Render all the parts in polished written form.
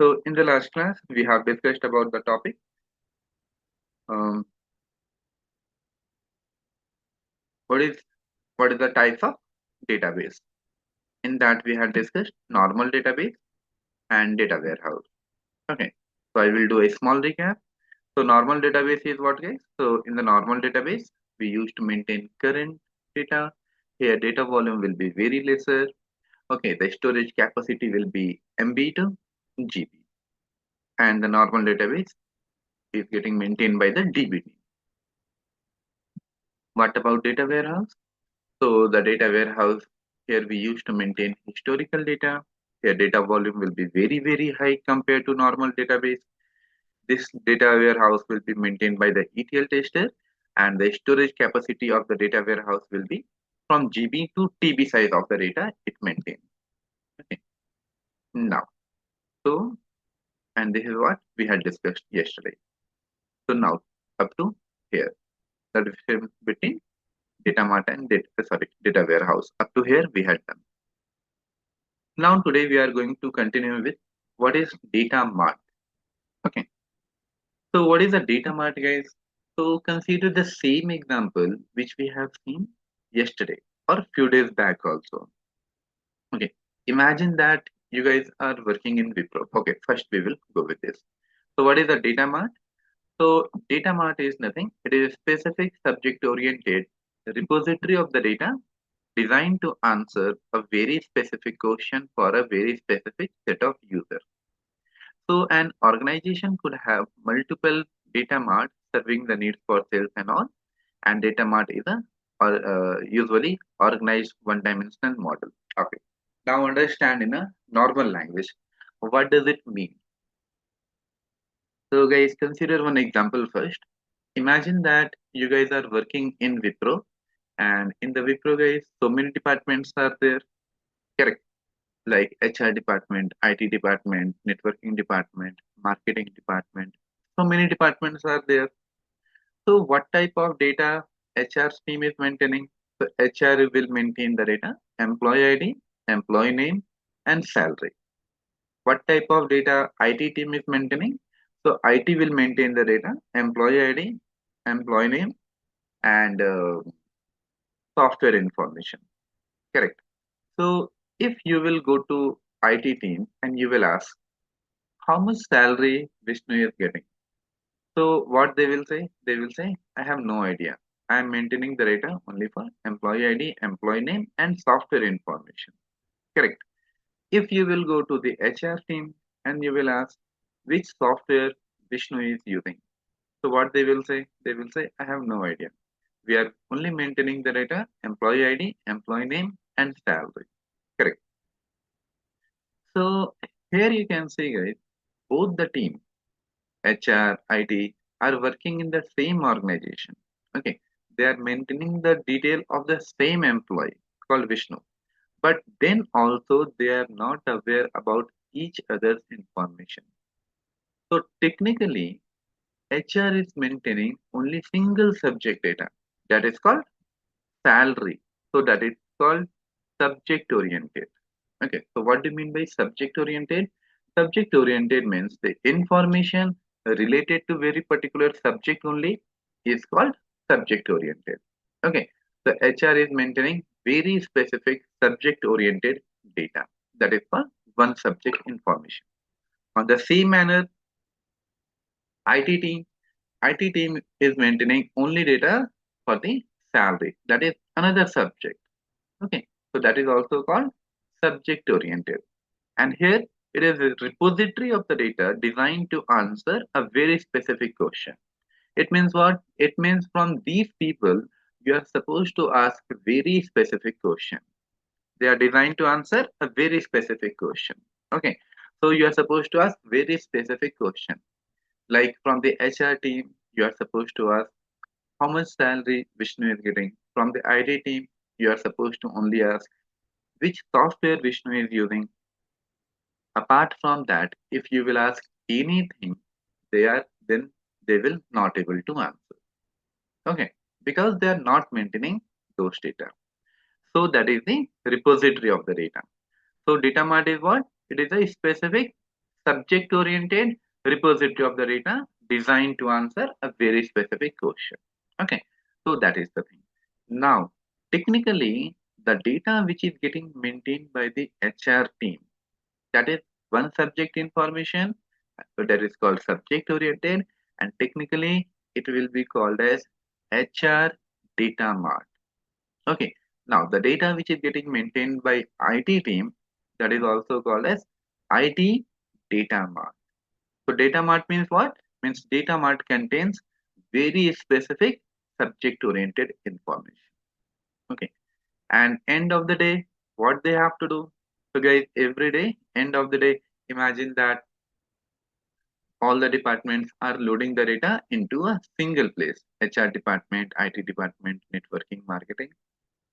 So in the last class, we have discussed about the topic um, what is the types of database. In that we had discussed normal database and data warehouse. Okay, so I will do a small recap. So normal database is what, guys? So in the normal database, we used to maintain current data. Here data volume will be very lesser. Okay, the storage capacity will be MB to GB, and the normal database is getting maintained by the DB team. What about data warehouse? So the data warehouse, here we used to maintain historical data. Here data volume will be very high compared to normal database. This data warehouse will be maintained by the ETL tester, and the storage capacity of the data warehouse will be from GB to TB size of the data it maintains. Okay. Now, so, and this is what we had discussed yesterday. So now up to here, the difference between data mart and data warehouse. Up to here we had done. Now today we are going to continue with what is data mart. Okay. So what is a data mart, guys? So consider the same example which we have seen yesterday or a few days back also. Okay. Imagine that you guys are working in Wipro. Okay. First we will go with this. So what is a data mart? So data mart is nothing. It is a specific subject oriented repository of the data designed to answer a very specific question for a very specific set of users. So an organization could have multiple data marts serving the needs for sales and all, and data mart is a or usually organized one-dimensional model. Okay. Now understand in a normal language, what does it mean? So guys, consider one example first. Imagine that you guys are working in Wipro, and in the Wipro, guys, so many departments are there. Correct, like HR department, IT department, networking department, marketing department. So many departments are there. So what type of data HR team is maintaining? So HR will maintain the data, employee ID, employee name, and salary. What type of data IT team is maintaining? So IT will maintain the data, employee ID, employee name, and software information. Correct. So if you will go to IT team and you will ask how much salary Vishnu is getting. So what they will say? They will say, I have no idea. I am maintaining the data only for employee ID, employee name, and software information. Correct. If you will go to the HR team and you will ask which software Vishnu is using. So what they will say? They will say, I have no idea. We are only maintaining the data, employee ID, employee name, and salary. Correct. So here you can see, guys, both the team, HR, IT, are working in the same organization. Okay, they are maintaining the detail of the same employee called Vishnu, but then also they are not aware about each other's information. So technically, HR is maintaining only single subject data that is called salary. So that is called subject oriented. Okay, so what do you mean by subject oriented? Subject oriented means the information related to very particular subject only is called subject oriented. Okay, so HR is maintaining very specific subject oriented data that is for one subject information. On the same manner, IT team IT team is maintaining only data for the salary. That is another subject. Okay, so that is also called subject oriented. And here it is a repository of the data designed to answer a very specific question. It means what? It means from these people, you are supposed to ask a very specific question. They are designed to answer a very specific question. Okay, so you are supposed to ask very specific question. Like from the HR team, you are supposed to ask how much salary Vishnu is getting. From the IT team, you are supposed to only ask which software Vishnu is using. Apart from that, if you will ask anything, then they will not able to answer. Okay, because they are not maintaining those data. So that is the repository of the data. So data mart is what? It is a specific subject oriented repository of the data designed to answer a very specific question. Okay, so that is the thing. Now, technically, the data which is getting maintained by the HR team, that is one subject information, so that is called subject oriented, and technically it will be called as HR data mart. Okay, now the data which is getting maintained by IT team, that is also called as IT data mart. So data mart means what? Means data mart contains very specific subject oriented information. Okay, and end of the day, what they have to do? So guys, every day, end of the day, imagine that all the departments are loading the data into a single place. HR department, IT department, networking, marketing,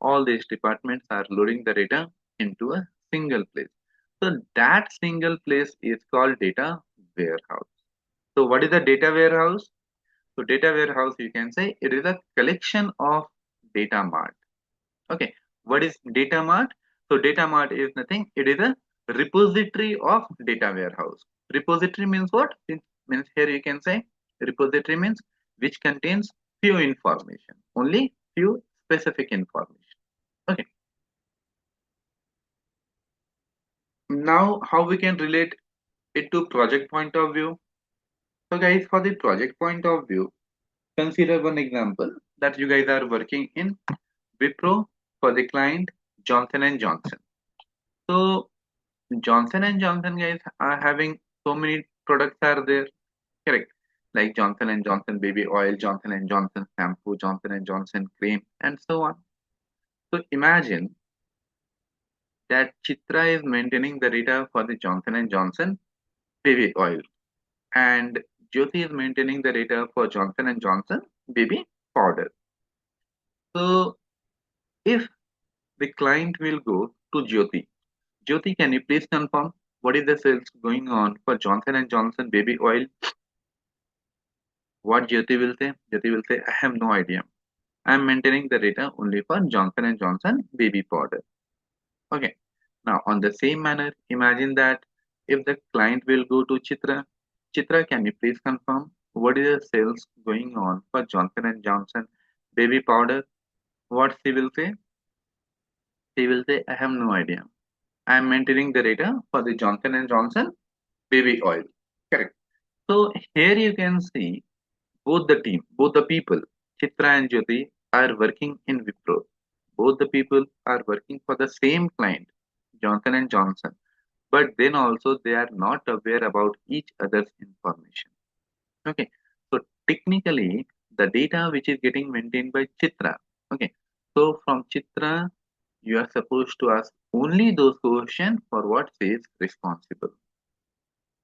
all these departments are loading the data into a single place. So that single place is called data warehouse. So what is a data warehouse? So data warehouse, you can say it is a collection of data mart. Okay, what is data mart? So data mart is nothing. It is a repository of data warehouse. Repository means what? It means here you can say repository means which contains few information, only few specific information. Okay. Now, how we can relate it to project point of view? So, guys, for the project point of view, consider one example that you guys are working in Wipro for the client Johnson and Johnson. So, Johnson and Johnson guys are having so many products are there, correct? Like Johnson and Johnson baby oil, Johnson and Johnson shampoo, Johnson and Johnson cream, and so on. So, imagine that Chitra is maintaining the data for the Johnson and Johnson baby oil, and Jyoti is maintaining the data for Johnson and Johnson baby powder. So if the client will go to Jyoti, Jyoti, can you please confirm what is the sales going on for Johnson and Johnson baby oil? What Jyoti will say? Jyoti will say, I have no idea. I am maintaining the data only for Johnson and Johnson baby powder. Okay. Now, on the same manner, imagine that if the client will go to Chitra, Chitra, can you please confirm what is the sales going on for Johnson and Johnson baby powder? What she will say? She will say, I have no idea. I am maintaining the data for the Johnson and Johnson baby oil. Correct. So here you can see both the team, both the people, Chitra and Jyoti, are working in Wipro. Both the people are working for the same client, Johnson and Johnson, but then also they are not aware about each other's information. Okay, so technically the data which is getting maintained by Chitra. Okay, so from Chitra you are supposed to ask only those questions for what she is responsible.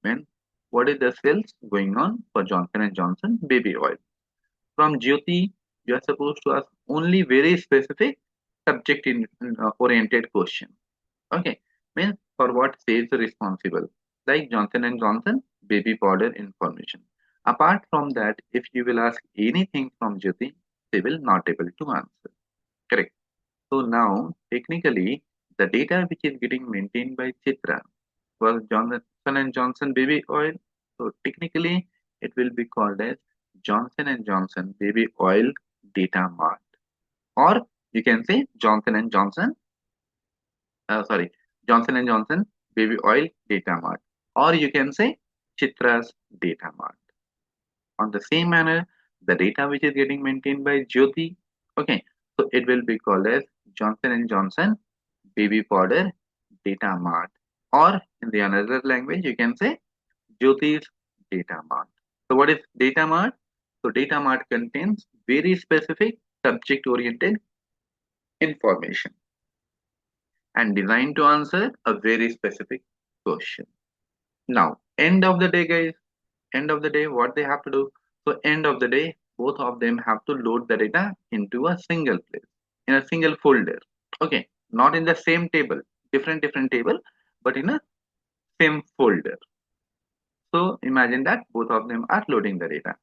When what is the sales going on for Johnson and Johnson baby oil? From Jyoti, you are supposed to ask only very specific subject oriented question. Okay, means for what sales responsible, like Johnson and Johnson baby powder information. Apart from that, if you will ask anything from Jyoti, they will not able to answer. Correct. So now, technically, the data which is getting maintained by Chitra was Johnson and Johnson baby oil. So technically, it will be called as Johnson and Johnson baby oil data mart, or you can say Johnson and Johnson. Sorry, Johnson and Johnson baby oil data mart, or you can say Chitra's data mart. On the same manner, the data which is getting maintained by Jyoti, okay, so it will be called as Johnson and Johnson baby powder data mart, or in the another language you can say Jyoti's data mart. So what is data mart? So data mart contains very specific subject oriented information and designed to answer a very specific question. Now, end of the day, guys, end of the day, what they have to do? So, end of the day, both of them have to load the data into a single place, in a single folder. Okay, not in the same table, different table, but in a same folder. So, imagine that both of them are loading the data.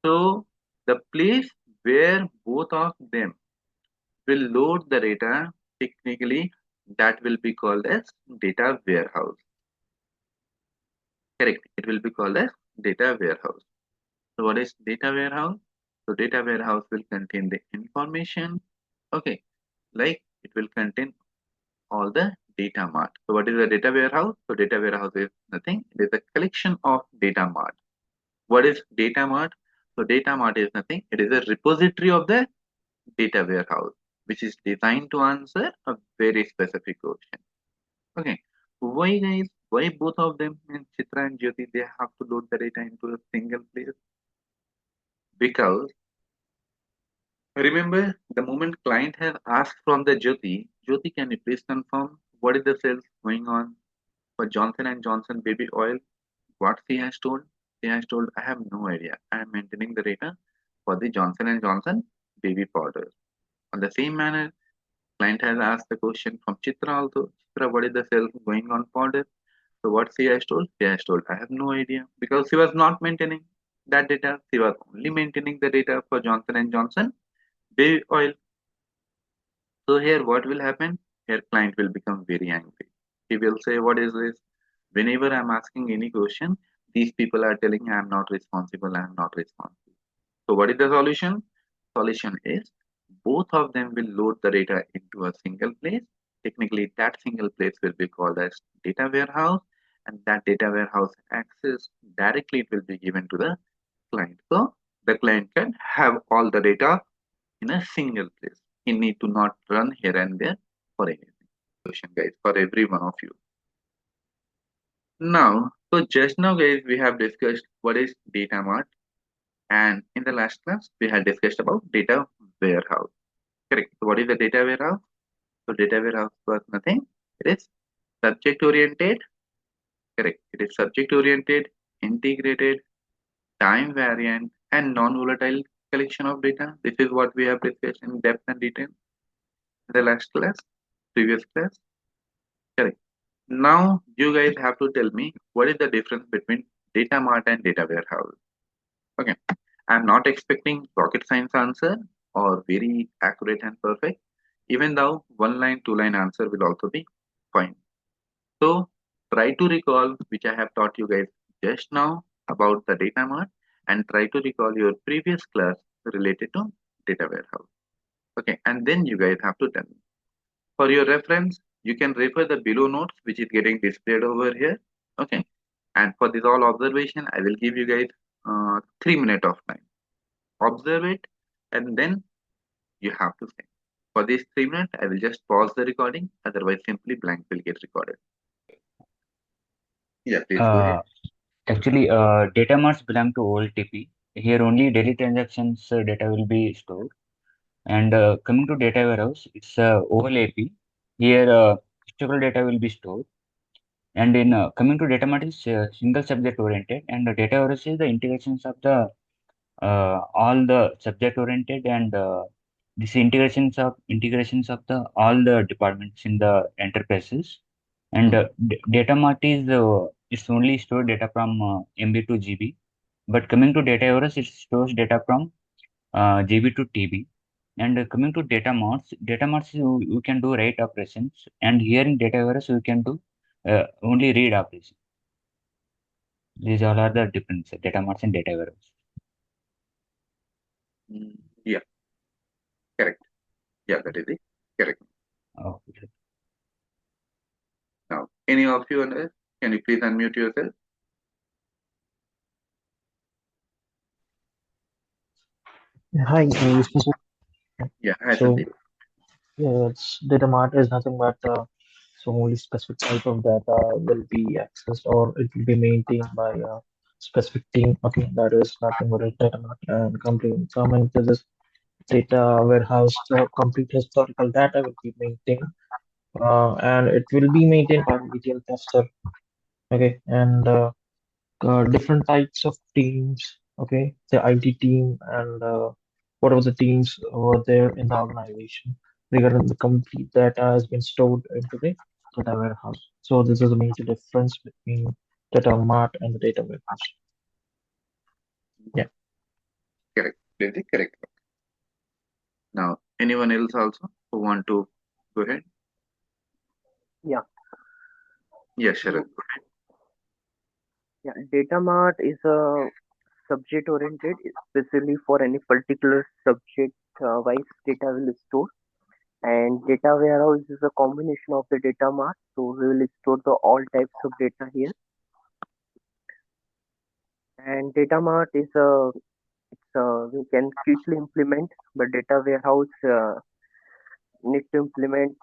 So, the place where both of them will load the data, technically, that will be called as data warehouse. Correct. It will be called as data warehouse. So what is data warehouse? So data warehouse will contain the information. Okay, like it will contain all the data mart. So what is a data warehouse? So data warehouse is nothing. It is a collection of data mart. What is data mart? So data mart is nothing. It is a repository of the data warehouse, which is designed to answer a very specific question. Okay. Why guys? Why both of them in Chitra and Jyoti they have to load the data into a single place? Because remember the moment client has asked from the Jyoti, can you please confirm what is the sales going on for Johnson and Johnson baby oil? What she has told? She has told I have no idea. I am maintaining the data for the Johnson and Johnson baby powder. On the same manner, client has asked the question from Chitra also. Chitra, what is the sales going on powder? So what she has told? She has told, I have no idea because she was not maintaining that data. She was only maintaining the data for Johnson and Johnson baby oil. So here what will happen? Here client will become very angry. He will say, what is this? Whenever I'm asking any question, these people are telling I'm not responsible, I'm not responsible. So what is the solution? Solution is both of them will load the data into a single place. Technically, that single place will be called as data warehouse, and that data warehouse access directly it will be given to the client. So the client can have all the data in a single place. He need to not run here and there for anything. Question, guys, for every one of you. Now, so just now, guys, we have discussed what is data mart, and in the last class, we had discussed about data warehouse. Correct. So what is the data warehouse? So data warehouse was nothing. It is subject oriented. Correct. It is subject oriented, integrated, time variant, and non-volatile collection of data. This is what we have discussed in depth and detail in the last class, previous class. Correct. Now you guys have to tell me what is the difference between data mart and data warehouse. Okay. I'm not expecting rocket science answer or very accurate and perfect, even though one line, two line answer will also be fine. So try to recall which I have taught you guys just now about the data mart and try to recall your previous class related to data warehouse. Okay, and then you guys have to tell me. For your reference, you can refer the below notes which is getting displayed over here. Okay, and for this all observation, I will give you guys 3 minutes of time. Observe it, and then you have to say. For these 3 minutes, I will just pause the recording. Otherwise, simply blank will get recorded. Yeah, please go ahead. Uh, Actually, data marts belong to old TP. Here only daily transactions data will be stored. And coming to data warehouse, it's OL AP. Here historical data will be stored. And in coming to data mart is single subject oriented, and the data warehouse is the integrations of the all the subject oriented and this integrations of the all the departments in the enterprises. And data mart is only store data from MB to GB. But coming to data warehouse, it stores data from GB to TB. And coming to data marts you can do write operations, and here in data warehouse you can do only read operations. These all are the difference data marts and data warehouse. Yeah, correct. Yeah, that is it. Correct. Okay. Now, any of you on this, can you please unmute yourself? Hi, Yeah, hi so Sandeep. data mart is nothing but so only specific type of data will be accessed or it will be maintained by a specific team. Okay, that is nothing but a data mart and coming to this data warehouse, the complete historical data will be maintained and it will be maintained by an ETL tester. Okay, and different types of teams, okay, the IT team and whatever the teams were there in the organization regarding the complete data has been stored into the data warehouse. So this is a major difference between data mart and the data warehouse. Yeah. Correct. That is correct. Now, anyone else also who want to go ahead? Yeah. Yes, Sharat. So Go ahead. Yeah, data mart is a subject oriented, especially for any particular subject wise data will store. And data warehouse is a combination of the data mart. So we will store the all types of data here. And data mart is a we can quickly implement, but data warehouse need to implement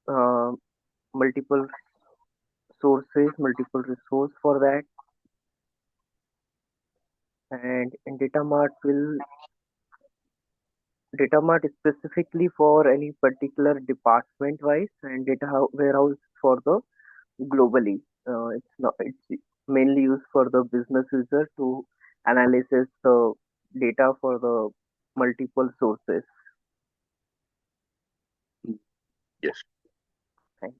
uh, multiple sources, multiple resource for that. And in data mart is specifically for any particular department wise, and warehouse for the globally. It's not. It's mainly used for the business user to analysis the data for the multiple sources. Yes, Thank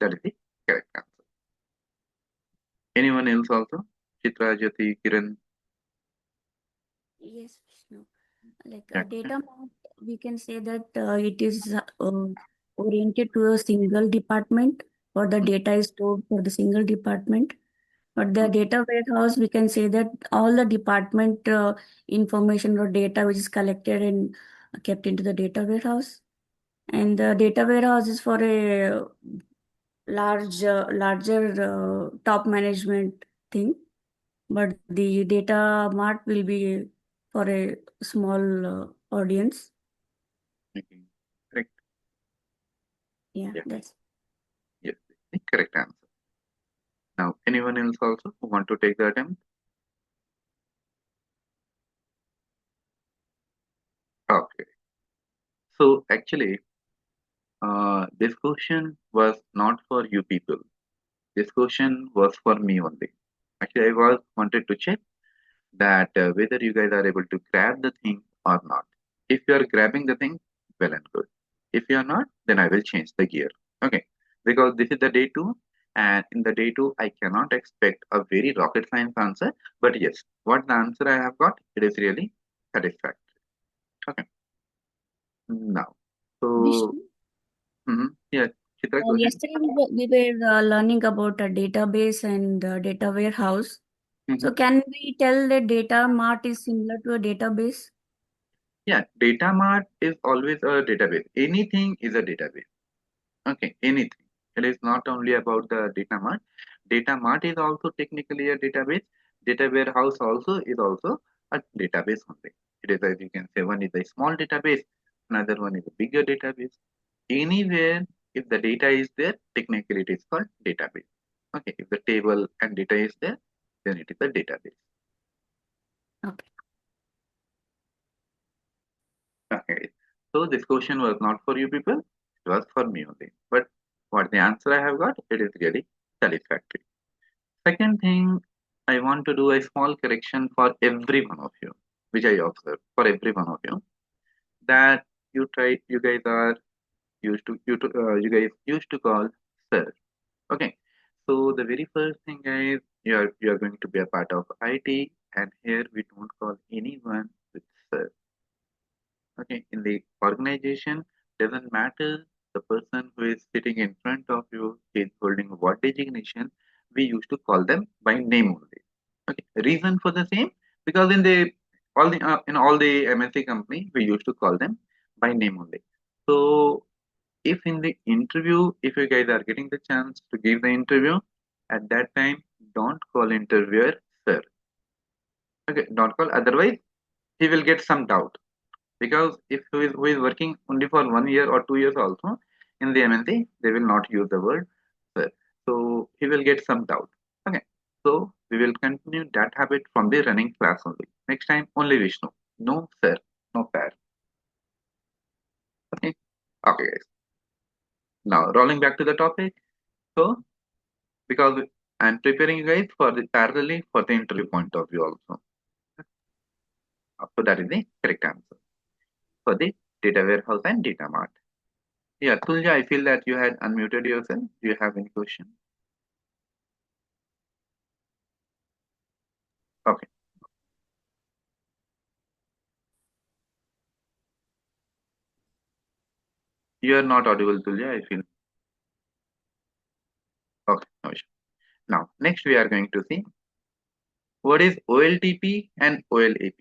that is the correct answer. Anyone else also? Chitra, Jyoti, Kiran? Yes, Vishnu. Like Yeah. data mart, we can say that it is oriented to a single department, or the data is stored for the single department. But the data warehouse, we can say that all the department information or data which is collected and kept into the data warehouse. And the data warehouse is for a larger top management thing. But the data mart will be for a small audience. Okay. Correct. Yeah, Yeah. that's. Yes. The correct answer. Now, anyone else also who want to take the attempt? Okay. So actually, this question was not for you people. This question was for me only. Actually, I was wanted to check that whether you guys are able to grab the thing or not. If you are grabbing the thing, well and good. If you are not, then I will change the gear. Okay, because this is the day two, and in the day two, I cannot expect a very rocket science answer. But yes, what the answer I have got, it is really satisfactory. Okay, now, so Vishnu, yeah, Chitra, go ahead. yesterday we were learning about a database and data warehouse. Mhm. So can we tell that data mart is similar to a database? Yeah, data mart is always a database. Anything is a database. Okay, anything. It is not only about the data mart. Data mart is also technically a database. Data warehouse also is also a database only. It is, as you can say, one is a small database, another one is a bigger database. Anywhere, if the data is there, technically it is called database. Okay, if the table and data is there, then it is a database. Okay. Okay. So this question was not for you people, it was for me only. But what the answer I have got, it is really satisfactory. Second thing, I want to do a small correction for every one of you, which I observed for every one of you, that you guys are you guys used to call sir. Okay. So the very first thing is you are going to be a part of IT, and here we don't call anyone with sir. Okay, in the organization, doesn't matter the person who is sitting in front of you is holding what designation, we used to call them by name only. Okay, reason for the same, because in all the MNC company we used to call them by name only. So if in the interview, if you guys are getting the chance to give the interview, at that time don't call interviewer sir. Okay, don't call, otherwise he will get some doubt, because if who is working only for 1 year or 2 years also in the MNC, they will not use the word sir. So he will get some doubt. Okay. So we will continue that habit from the running class only. Next time only Vishnu. No sir, no sir. Okay. Okay guys. Now rolling back to the topic. So because I'm preparing you guys for the parallelly for the interview point of view also. So that is the correct answer for the data warehouse and data mart. Yeah, Tulja, I feel that you had unmuted yourself. Do you have any question? Okay. You are not audible, Tulja, I feel. Okay, no issue. Now, next we are going to see what is OLTP and OLAP.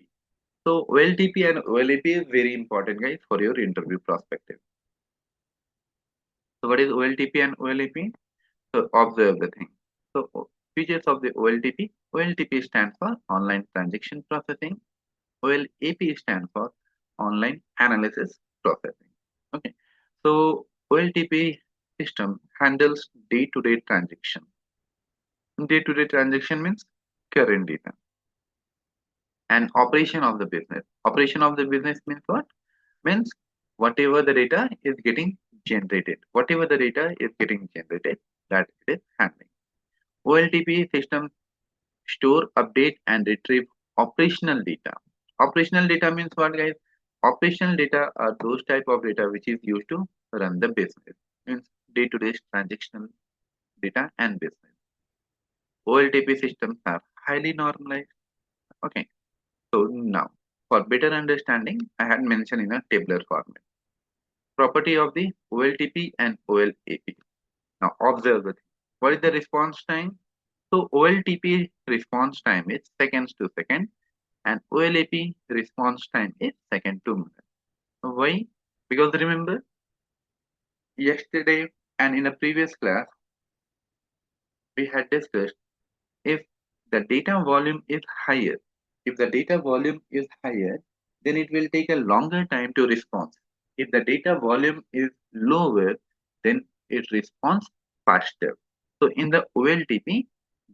So OLTP and OLAP is very important, guys, for your interview perspective. So what is OLTP and OLAP? So observe the thing. So features of the OLTP. OLTP stands for online transaction processing. OLAP stands for online analysis processing. Okay. So OLTP system handles day-to-day transaction. Day-to-day transaction means current data and operation of the business. Operation of the business means what? Means whatever the data is getting generated. Whatever the data is getting generated, that it is handling. OLTP system store, update, and retrieve operational data. Operational data means what, guys? Operational data are those type of data which is used to run the business. Means day-to-day transactional data and business. OLTP systems are highly normalized. Okay. So now, for better understanding, I had mentioned in a tabular format. Property of the OLTP and OLAP. Now observe the thing. What is the response time? So OLTP response time is seconds to second and OLAP response time is second to minute. Why? Because remember yesterday and in a previous class we had discussed if the data volume is higher, if the data volume is higher, then it will take a longer time to respond. If the data volume is lower, then it responds faster. So in the OLTP,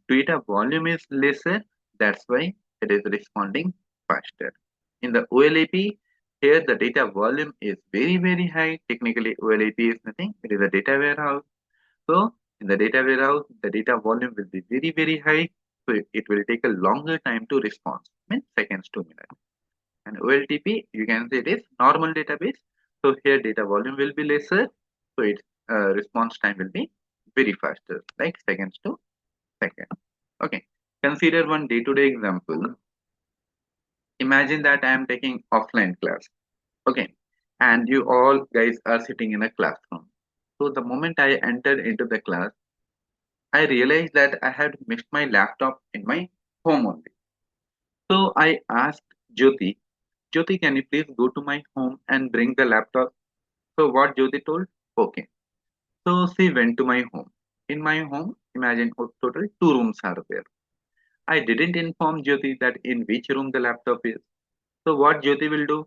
data volume is lesser, that's why it is responding faster. In the OLAP, here the data volume is very high. Technically, OLAP is nothing, it is a data warehouse. So in the data warehouse, the data volume will be very high. So it will take a longer time to respond, means seconds to minutes. And OLTP, you can say it is normal database. So here data volume will be lesser. So its response time will be very faster, like seconds to second. Okay. Consider one day-to-day example. Imagine that I am taking offline class. Okay. And you all guys are sitting in a classroom. So the moment I entered into the class, I realized that I had missed my laptop in my home only. So I asked Jyoti, Jyoti, can you please go to my home and bring the laptop? So what Jyoti told? Okay. So she went to my home. In my home, imagine total two rooms are there. I didn't inform Jyoti that in which room the laptop is. So what Jyoti will do?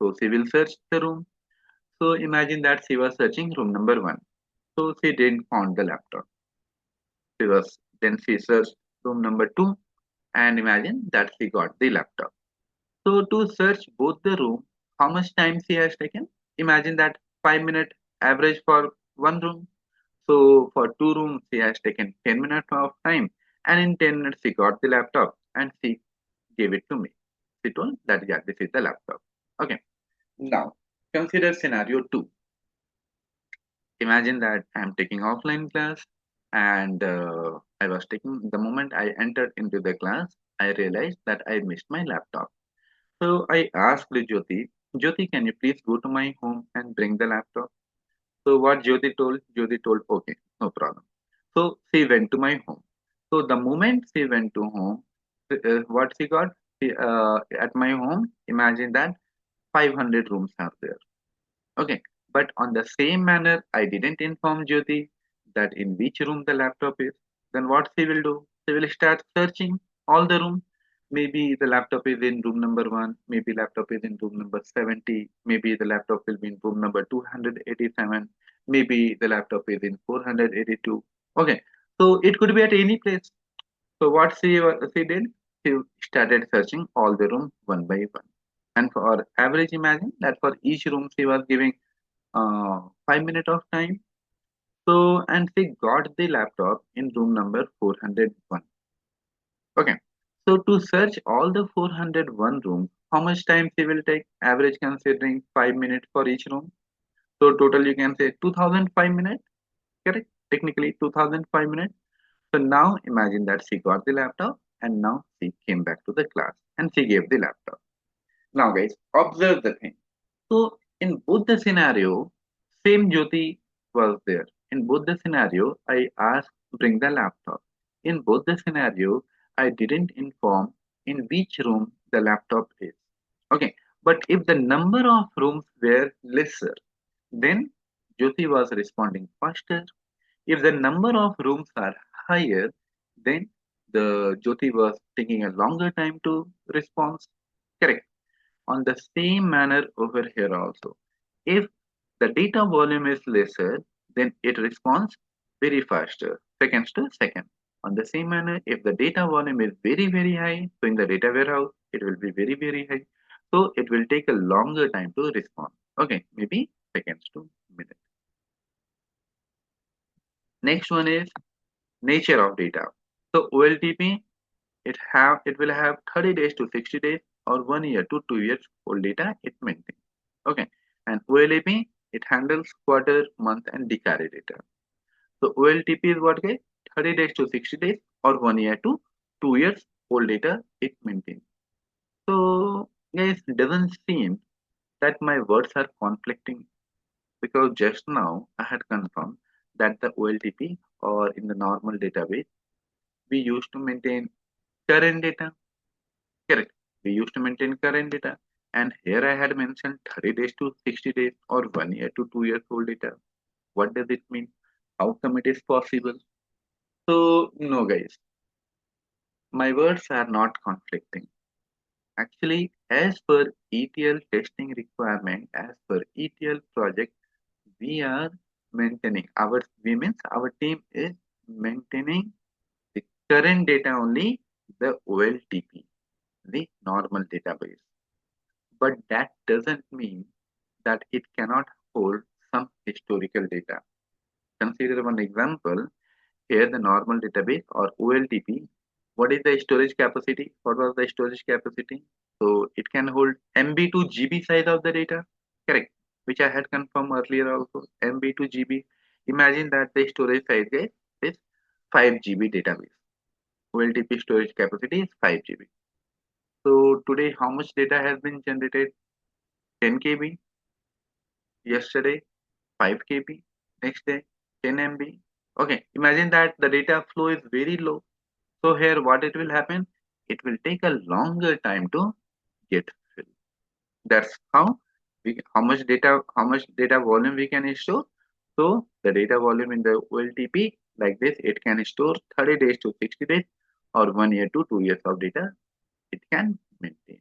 So she will search the room. So imagine that she was searching room number one. So she didn't find the laptop. Then she searched room number two and imagine that she got the laptop. So to search both the room, how much time she has taken? Imagine that 5 minute average for one room. So for two rooms, she has taken 10 minutes of time, and in 10 minutes she got the laptop and she gave it to me. She told that yeah, this is the laptop. Okay. Now consider scenario two. Imagine that I'm taking offline class and I was taking the moment I entered into the class, I realized that I missed my laptop. So I asked Jyoti, Jyoti, can you please go to my home and bring the laptop? So what Jyoti told, okay, no problem. So she went to my home. So the moment she went to home, what she got? At my home, imagine that 500 rooms are there. Okay, but on the same manner, I didn't inform Jyoti that in which room the laptop is. Then what she will do? She will start searching all the rooms. Maybe the laptop is in room number one, maybe laptop is in room number 70, maybe the laptop will be in room number 287, maybe the laptop is in 482. Okay, so it could be at any place. So what she did, she started searching all the rooms one by one. And for average, imagine that for each room she was giving 5 minutes of time. So and she got the laptop in room number 401. Okay. So to search all the 401 rooms, how much time she will take? Average considering 5 minutes for each room. So total you can say 2005 minutes. Correct? Technically 2005 minutes. So now imagine that she got the laptop and now she came back to the class and she gave the laptop. Now guys, observe the thing. So in both the scenario, same Jyoti was there. In both the scenario, I asked bring the laptop. In both the scenario, I didn't inform in which room the laptop is. Okay, but if the number of rooms were lesser, then Jyoti was responding faster. If the number of rooms are higher, then the Jyoti was taking a longer time to respond. Correct. On the same manner over here also. If the data volume is lesser, then it responds very faster, seconds to second. On the same manner, if the data volume is very high, so in the data warehouse, it will be very high. So it will take a longer time to respond. Okay, maybe seconds to minutes. Next one is nature of data. So OLTP, it will have 30 days to 60 days or 1 year to 2 years old data it maintains. Okay, and OLAP, it handles quarter, month, and decade data. So OLTP is what, guys? 30 days to 60 days or 1 year to 2 years old data it maintains. So guys, it doesn't seem that my words are conflicting, because just now I had confirmed that the OLTP, or in the normal database, we used to maintain current data. Correct. We used to maintain current data. And here I had mentioned 30 days to 60 days or 1 year to 2 years old data. What does it mean? How come it is possible? So, no, guys, my words are not conflicting. Actually, as per ETL testing requirement, as per ETL project, we are maintaining we means our team is maintaining the current data only, the OLTP, the normal database. But that doesn't mean that it cannot hold some historical data. Consider one example. Here the normal database or OLTP. What is the storage capacity? What was the storage capacity? So it can hold MB to GB size of the data. Correct. Which I had confirmed earlier also. MB to GB. Imagine that the storage size is 5 GB database. OLTP storage capacity is 5 GB. So today how much data has been generated? 10 KB. Yesterday 5 KB, next day 10 MB. Okay, imagine that the data flow is very low. So here what it will happen? It will take a longer time to get filled. That's how much data volume we can store. So the data volume in the OLTP like this, it can store 30 days to 60 days or 1 year to 2 years of data it can maintain.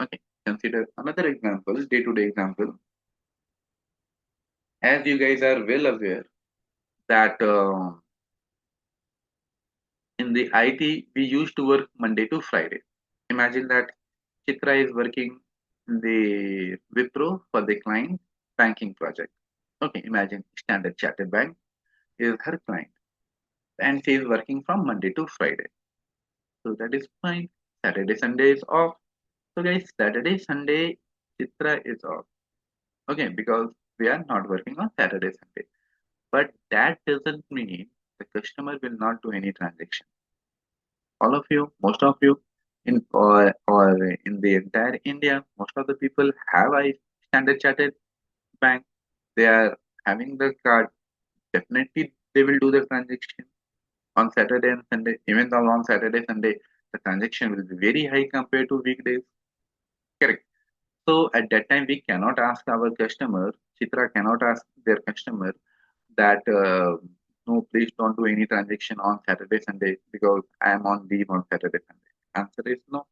Okay, consider another example, day-to-day example. As you guys are well aware that in the IT, we used to work Monday to Friday. Imagine that Chitra is working in the Wipro for the client banking project. Okay, imagine Standard Chartered Bank is her client and she is working from Monday to Friday. So that is fine. Saturday, Sunday is off. So guys, Saturday, Sunday, Chitra is off. Okay, because we are not working on Saturday, Sunday. But that doesn't mean the customer will not do any transaction. All of you, most of you, or in the entire India, most of the people have a Standard Chartered Bank. They are having the card. Definitely, they will do the transaction on Saturday and Sunday. Even though on Saturday, Sunday, the transaction will be very high compared to weekdays. Correct. So at that time, we cannot ask our customer. Chitra cannot ask their customer that no, please don't do any transaction on Saturday, Sunday because I am on leave on Saturday, Sunday. Answer is no.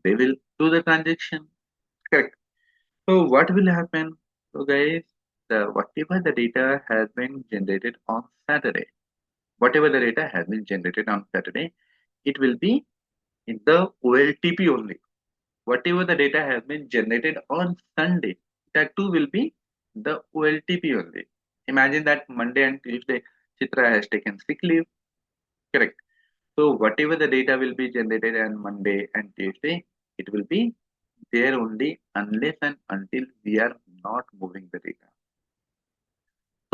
They will do the transaction. Correct. So what will happen? So guys, the whatever the data has been generated on Saturday, whatever the data has been generated on Saturday, it will be in the OLTP only. Whatever the data has been generated on Sunday, that too will be the OLTP only. Imagine that Monday and Tuesday, Chitra has taken sick leave. Correct. So whatever the data will be generated on Monday and Tuesday, it will be there only unless and until we are not moving the data.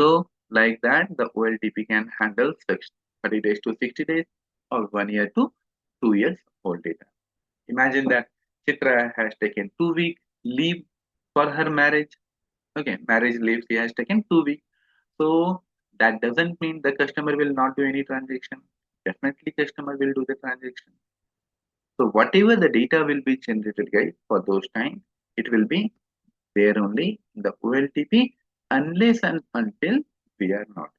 So like that, the OLTP can handle such 30 days to 60 days or 1 year to 2 years old data. Imagine that Chitra has taken 2 week leave for her marriage. Okay, marriage leave she has taken 2 weeks. So that doesn't mean the customer will not do any transaction. definitely customer will do the transaction. So whatever the data will be generated, guys, for those time, it will be there only in the OLTP unless and until we are not.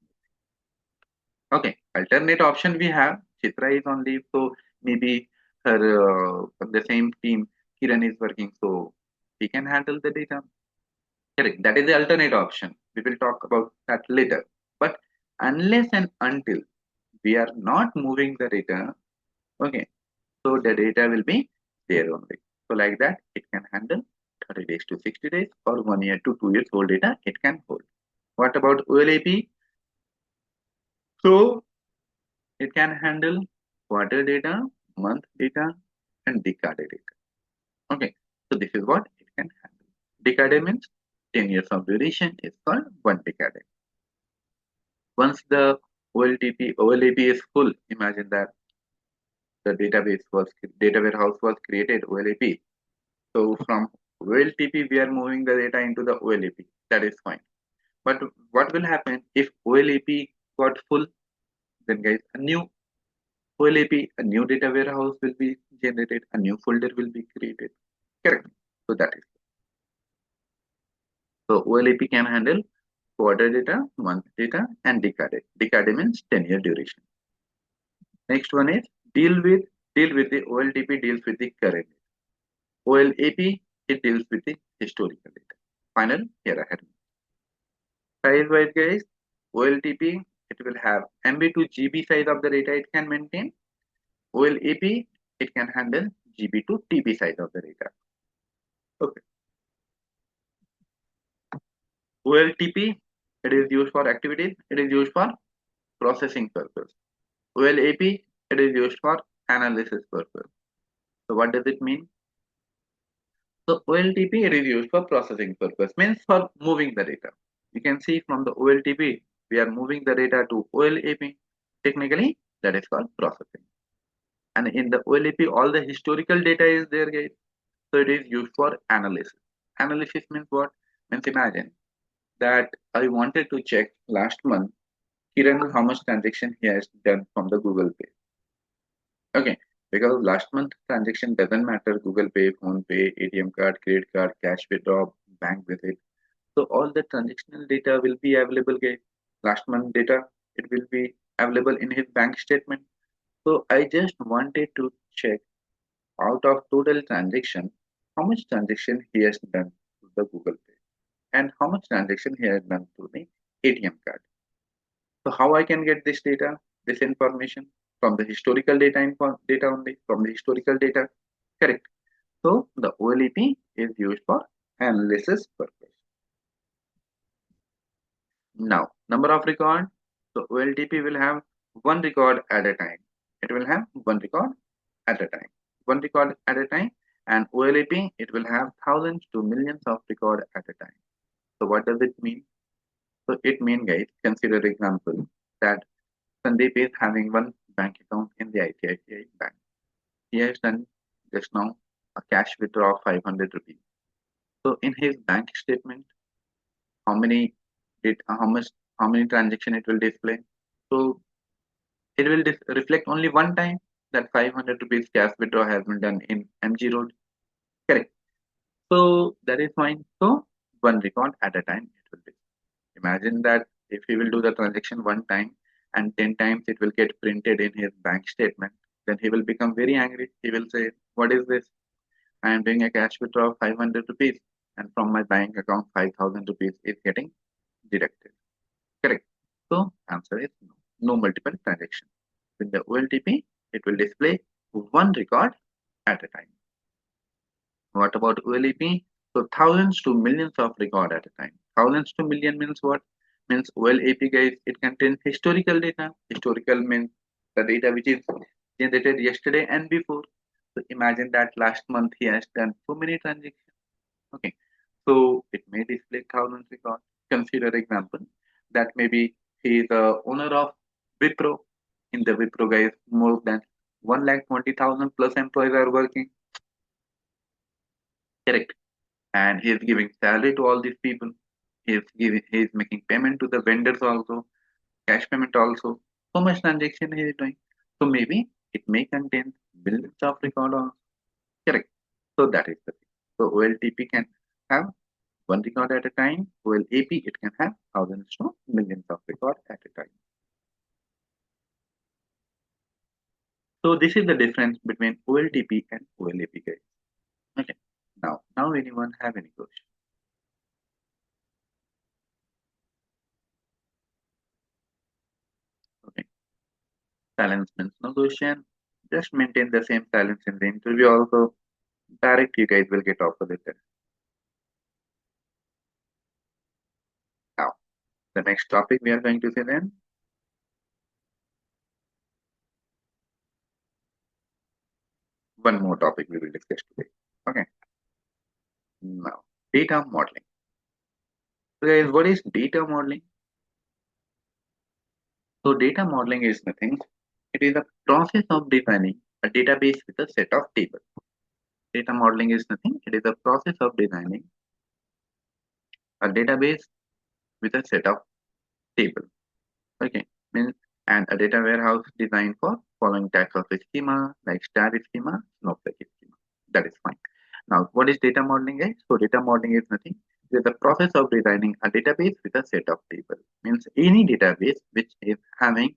Okay, alternate option we have. Chitra is on leave, so maybe her the same team Kiran is working, so he can handle the data. Correct. That is the alternate option. We will talk about that later. But unless and until we are not moving the data, okay, so the data will be there only. So like that, it can handle 30 days to 60 days or 1 year to 2 years old data it can hold. What about OLAP? So it can handle quarter data, month data, and decade data. Okay, so this is what it can handle. Decade means 10 years of duration is called one decade. Once the OLAP is full, imagine that the data warehouse was created OLAP. So from OLTP we are moving the data into the OLAP. That is fine. But what will happen if OLAP got full? Then guys, a new OLAP, a new data warehouse will be generated, a new folder will be created. Correct. So that is so OLAP can handle quarter data, month data, and decade. Decade means 10-year duration. Next one is deal with the OLTP deals with the current. OLAP it deals with the historical data. Final here ahead. Size wise guys, OLTP it will have MB to GB size of the data it can maintain. OLAP it can handle GB to TB size of the data. Okay. OLTP it is used for activities, it is used for processing purpose. OLAP it is used for analysis purpose. So what does it mean? So OLTP it is used for processing purpose, means for moving the data. You can see from the OLTP, we are moving the data to OLAP. Technically, that is called processing. And in the OLAP, all the historical data is there, guys. So it is used for analysis. Analysis means what? Means imagine that I wanted to check last month Kiran how much transaction he has done from the Google Pay. Okay, because last month transaction doesn't matter Google Pay, Phone Pay, ATM card, credit card, cash withdraw, bank visit. So all the transactional data will be available, guys. Last month data it will be available in his bank statement. So I just wanted to check out of total transaction how much transaction he has done to the Google Pay and how much transaction he has done to the ATM card. So how I can get this data, this information from the historical data only, from the historical data. Correct. So the OLEP is used for analysis purpose. Now, number of record. So OLTP will have one record at a time. It will have one record at a time. One record at a time. And OLAP, it will have thousands to millions of record at a time. So what does it mean? So it means, guys, consider example that Sandeep is having one bank account in the ICICI bank. He has done just now a cash withdrawal of 500 rupees. So in his bank statement, how many how much how many transaction it will display? So it will reflect only one time that 500 rupees cash withdrawal has been done in MG Road. Correct. So that is fine. So one record at a time it will be. Imagine that if he will do the transaction one time and 10 times it will get printed in his bank statement, then he will become very angry. He will say, what is this? I am doing a cash withdrawal of 500 rupees and from my bank account 5,000 rupees is getting deducted. Correct. So answer is no. No multiple transaction. With the OLTP, it will display one record at a time. What about OLEP? So thousands to millions of record at a time. Thousands to million means what? Means OLEP guys, it contains historical data. Historical means the data which is generated yesterday and before. So imagine that last month he has done so many transactions. Okay. So it may display thousands records. Consider example that maybe he is the owner of Wipro. In the Wipro guys, more than 1,20,000 plus employees are working. Correct. And he is giving salary to all these people. He is making payment to the vendors also, cash payment also. So much transaction he is doing. So maybe it may contain millions of records. Correct. So that is the thing. So OLTP can have one record at a time. OLAP it can have thousands to millions of records at a time. So this is the difference between OLTP and OLAP, guys. Okay. Now anyone have any question? Okay. Silence means no question. Just maintain the same silence in the interview also. Direct you guys will get offer the test. Now, the next topic we are going to see then. One more topic we will discuss today. Okay. Now, data modeling. So guys, what is data modeling? So data modeling is nothing. It is the process of designing a database with a set of tables. Data modeling is nothing. It is the process of designing a database with a set of tables. Okay. Means and a data warehouse designed for following types of schema like star schema, snowflake schema. That is fine. Now, what is data modeling, guys? So data modeling is nothing. It is the process of designing a database with a set of tables. Means any database which is having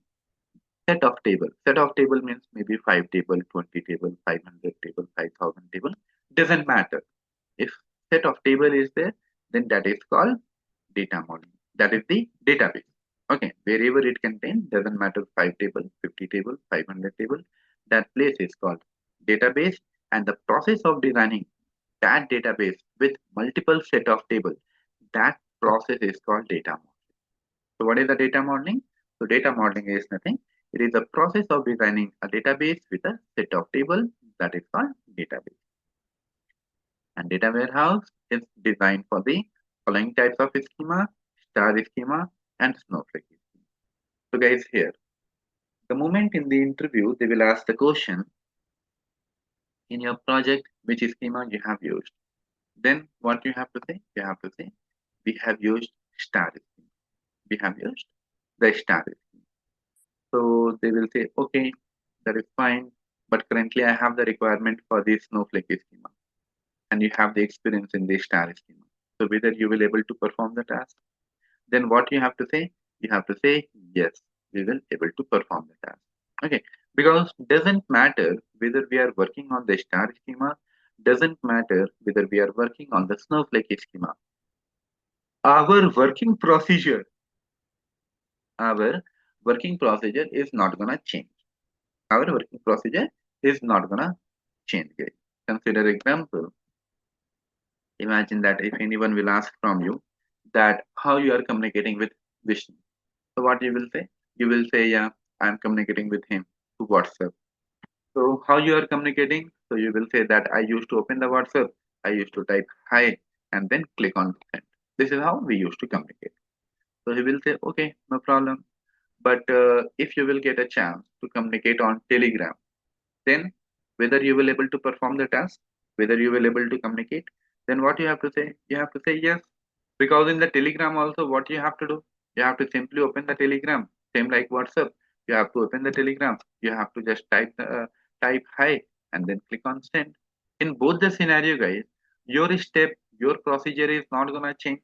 set of table. Set of table means maybe 5 table, 20 table, 500 table, 5,000 table. Doesn't matter. If set of table is there, then that is called data model. That is the database. Okay, wherever it contains, doesn't matter 5 table, 50 table, 500 table. That place is called database, and the process of designing that database with multiple set of table, that process is called data model. So what is the data modeling? So data modeling is nothing. It is the process of designing a database with a set of tables that is called database. And data warehouse is designed for the following types of schema, star schema, and snowflake schema. So guys, here, the moment in the interview, they will ask the question in your project, which schema you have used. Then what you have to say? You have to say, we have used star schema. We have used the star schema. So they will say, okay, that is fine. But currently I have the requirement for the snowflake schema. And you have the experience in the star schema. So whether you will able to perform the task, then what you have to say? You have to say, yes, we will able to perform the task. Okay, because doesn't matter whether we are working on the star schema, doesn't matter whether we are working on the snowflake schema. Our working procedure, our working procedure is not gonna change. Our working procedure is not gonna change, guys. Consider example. Imagine that if anyone will ask from you that how you are communicating with Vishnu. So what you will say? You will say, yeah, I am communicating with him through WhatsApp. So how you are communicating? So you will say that I used to open the WhatsApp, I used to type hi and then click on send. This is how we used to communicate. So he will say, okay, no problem. But if you will get a chance to communicate on Telegram, then whether you will able to perform the task, whether you will able to communicate, then what you have to say? You have to say yes. Because in the Telegram also, what you have to do? You have to simply open the Telegram, same like WhatsApp. You have to open the Telegram. You have to just type hi and then click on send. In both the scenario, guys, your step, your procedure is not gonna change.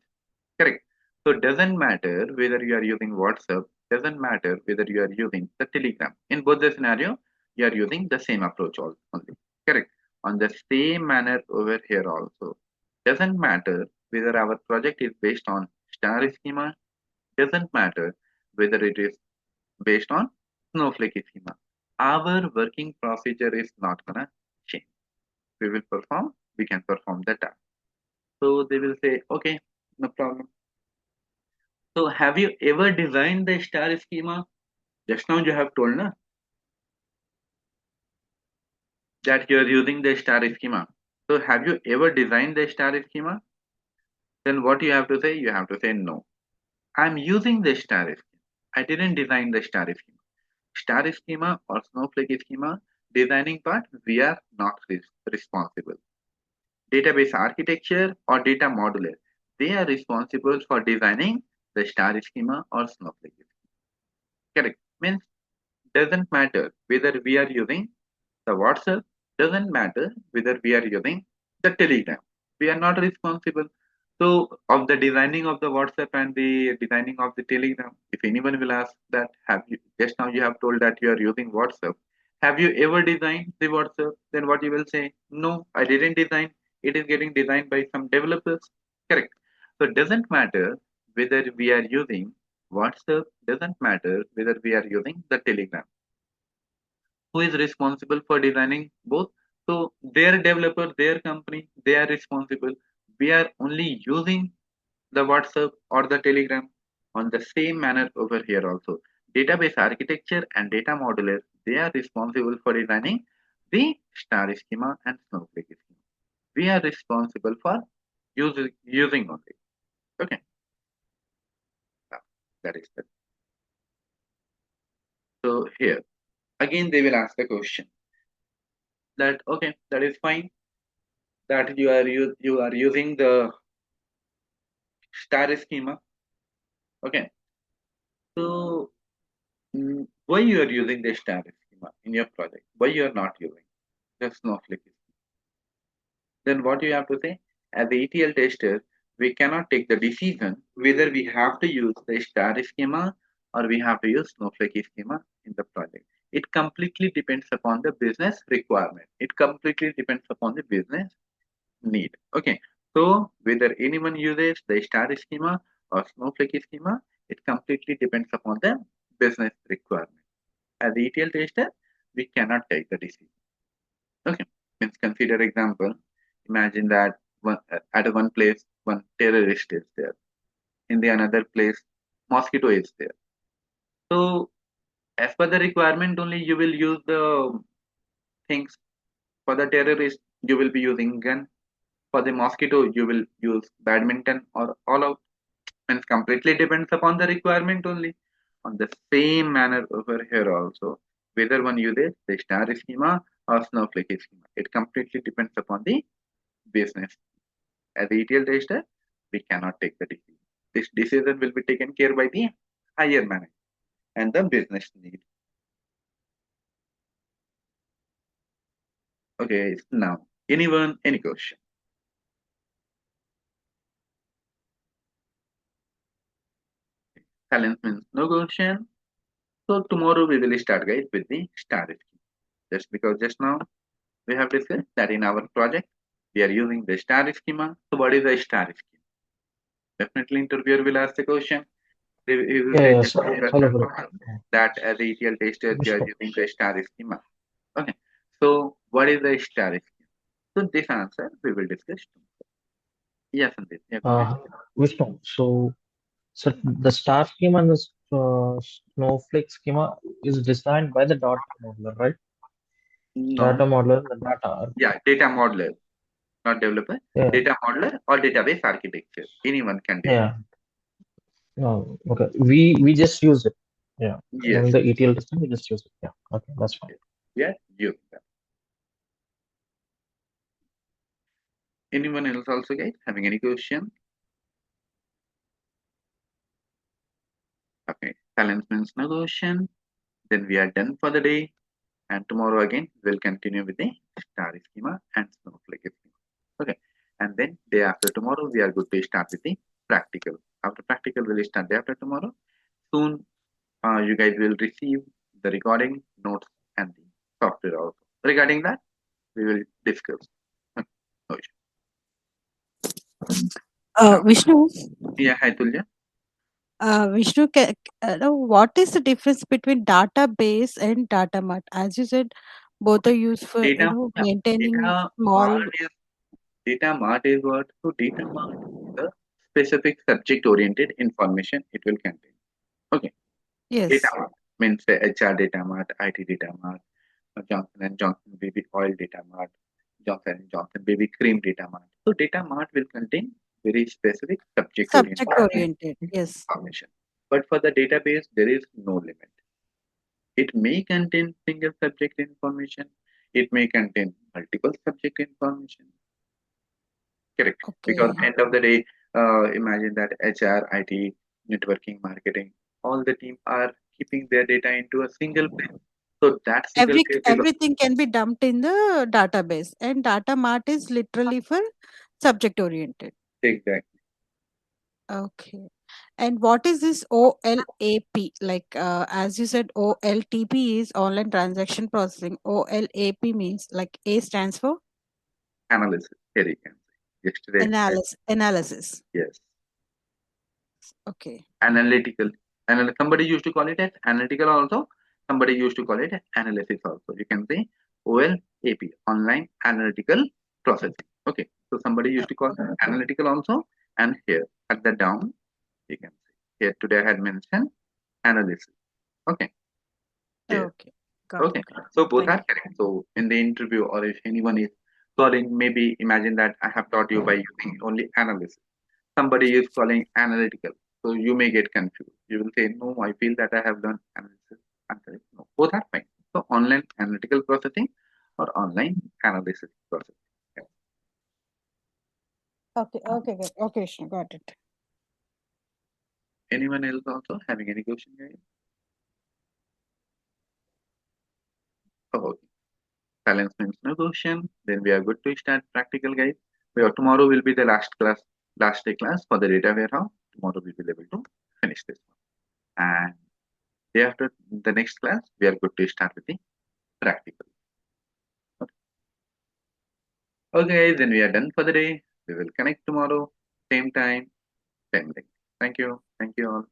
Correct. So it doesn't matter whether you are using WhatsApp, doesn't matter whether you are using the Telegram. In both the scenario, you are using the same approach only. Correct. On the same manner over here also. Doesn't matter whether our project is based on star schema, doesn't matter whether it is based on snowflake schema. Our working procedure is not gonna change. We can perform the task. So they will say, okay, no problem. So have you ever designed the star schema? Just now you have told na, that you are using the star schema. So have you ever designed the star schema? Then what you have to say? You have to say no. I'm using the star schema. I didn't design the star schema. Star schema or snowflake schema designing part, we are not responsible. Database architecture or data modular, they are responsible for designing the star schema or snowflake schema. Correct. Means doesn't matter whether we are using the WhatsApp, doesn't matter whether we are using the Telegram. We are not responsible. So of the designing of the WhatsApp and the designing of the Telegram, if anyone will ask that, have you just now you have told that you are using WhatsApp. Have you ever designed the WhatsApp? Then what you will say? No, I didn't design. It is getting designed by some developers. Correct. So it doesn't matter whether we are using WhatsApp, doesn't matter whether we are using the Telegram. Who is responsible for designing both? So their developer, their company, they are responsible. We are only using the WhatsApp or the Telegram on the same manner over here also. Database architecture and data modeler, they are responsible for designing the star schema and snowflake schema. We are responsible for using only. Okay, that is it. So here again they will ask the question that okay, that is fine that you are using the star schema. Okay, so why you are using the star schema in your project? Why you are not using the snowflake schema? Then what you have to say? As the ETL tester, we cannot take the decision whether we have to use the star schema or we have to use snowflake schema in the project. It completely depends upon the business requirement. It completely depends upon the business need. Okay, so whether anyone uses the star schema or snowflake schema, it completely depends upon the business requirement. As the ETL tester, we cannot take the decision. Okay, means consider example. Imagine that at one place one terrorist is there, in the another place mosquito is there. So as per the requirement only you will use the things. For the terrorist you will be using gun. For the mosquito you will use badminton or all out. And completely depends upon the requirement only. On the same manner over here also, whether one uses the star schema or snowflake schema, it completely depends upon the business. As a ETL tester, we cannot take the decision. This decision will be taken care by the higher management and the business need. Okay, now anyone, any question? Silence means no question. So tomorrow we will start guys with the star schema. Just because just now we have discussed that in our project we are using the star schema. So what is the star schema? Definitely interviewer will ask the question. He will Yeah, say yes. just Hello, confirm hello. that as a ETL tester we are Vishnu. using the star schema. Okay. So what is the star schema? So this answer we will discuss. Yes, Sandeep. Yeah, go ahead. Uh, Vishnu. So the star schema and the snowflake schema is designed by the data modeler, right? No. Data modeler, the data Yeah, architect. data modeler, not developer. Yeah, Data modeler or database architecture. Anyone can design. yeah. No, okay. We just use it. Yeah. Yes. During the ETL testing, we just use it. Yeah. Okay, that's fine. Yes. Yeah, you. Anyone else also, guys? Having any question? Okay. Silence means no question. Then we are done for the day. And tomorrow again, we'll continue with the star schema and snowflake schema. Okay. And then day after tomorrow, we are going to start with the practical. After practical, we'll start day after tomorrow. Soon, you guys will receive the recording notes and the software also. Regarding that, we will discuss. Okay. No issue. Now, Vishnu, yeah, hi Tulja. Vishnu, what is the difference between database and data mart? As you said, both are used for Data, yeah, maintaining data small. mart is data mart is what? So data mart is the specific subject oriented information it will contain. Okay. Data Yes. mart means the HR data mart, IT data mart, Johnson and Johnson baby oil data mart, Johnson and Johnson baby cream data mart. So data mart will contain very specific subject Subject oriented oriented. Yes. information. But for the database, there is no limit. It may contain single subject information. It may contain multiple subject information. Correct. Because Okay. end of the day, imagine that HR, IT, networking, marketing, all the team are keeping their data into a single place. So that single place is Everything can be dumped in the database, and data mart is literally for subject oriented. exactly Okay. And what is this OLAP? Like, as you said, OLTP is online transaction processing. OLAP means like A stands for analysis. Here you can say. Yesterday, I said, analysis. yes, Okay. analytical. And somebody used to call it as analytical also. Somebody used to call it as analysis also. You can say OLAP, online analytical processing. Okay. So somebody used to call it analytical also. And here at the down, you can see. Here today I had mentioned analysis. Okay. Here. Okay. Got Okay. it. Got it. So both Thank are correct. So in the interview, or if anyone is calling, maybe imagine that I have taught you by using only analysis. Somebody is calling analytical. So you may get confused. You will say, no, I feel that I have done analysis. Answer no, both are fine. So online analytical processing or online analysis processing. Okay. Okay. Okay. Okay. Vishnu, got it. Anyone else also having any question, guys? Oh, okay. Silence means no question. Then we are good to start practical, guys. Tomorrow will be the last day class for the data warehouse. Tomorrow we will be able to finish this one. And day after the next class, we are good to start with the practical. Okay, then we are done for the day. We will connect tomorrow, same time, same link. Thank you. Thank you all.